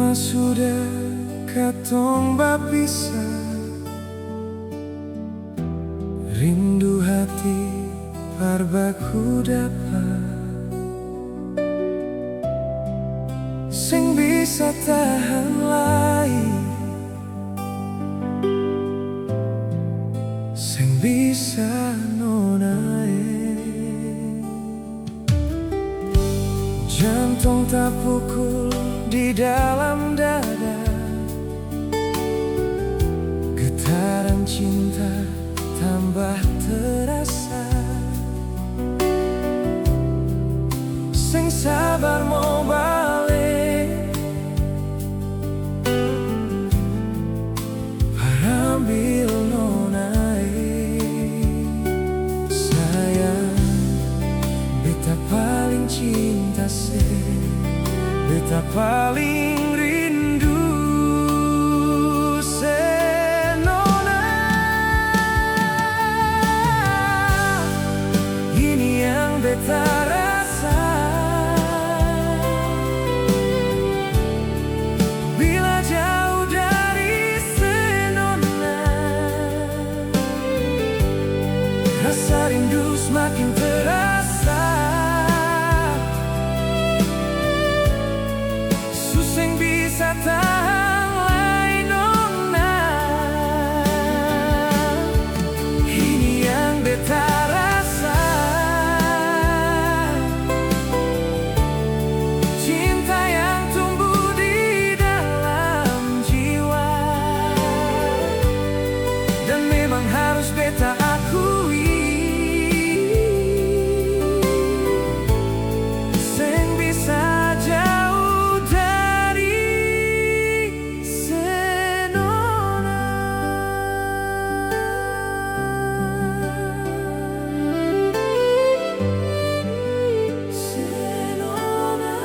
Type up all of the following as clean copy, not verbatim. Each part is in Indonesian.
Lama sudah katong bapisah, rindu hati parbaku dapat, sing bisa tahan lai, sing bisa nonae. Jantung tak pukul di dalam dada, getaran cinta tambah terasa. Sing sabar mau balik, parambil nonai. Sayang, beta paling cinta se, beta paling rindu se nona. Ini yang beta rasa, bila jauh dari se nona, rasa rindu semakin terasa. Suseng bisa tahan lai nona. Ini yang beta rasa, cinta yang tumbuh di dalam jiwa, dan memang harus beta akui, seng bisa jauh dari se nona. Se nona.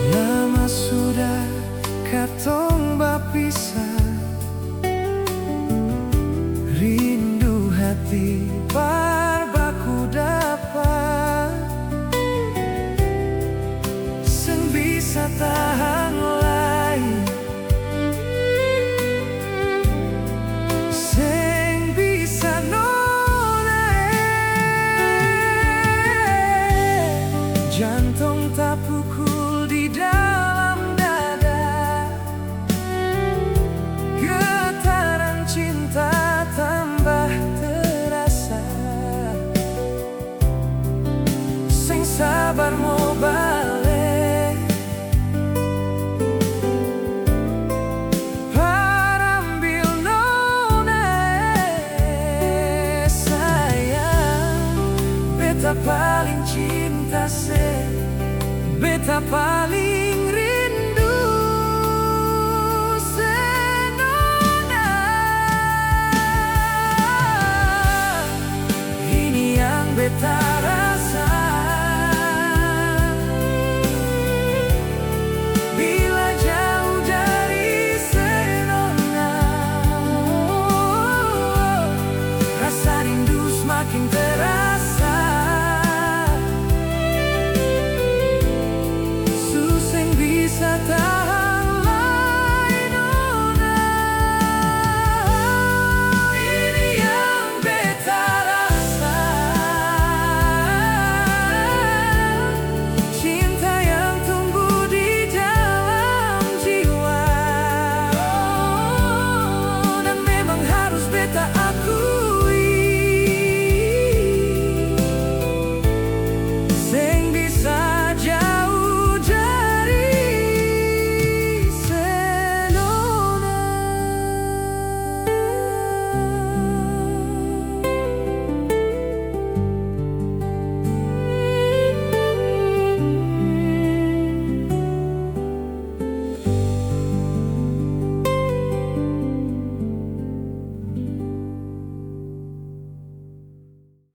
Lama sudah katong bapisah, rindu hati parbaku dapat, seng bisa tahan lai, seng bisa nonae. Jantung tak pukul di dalam dada, getaran cinta tambah terasa. Sing sabar mau balik, parambil nonae. Sayang, beta paling cinta se, beta paling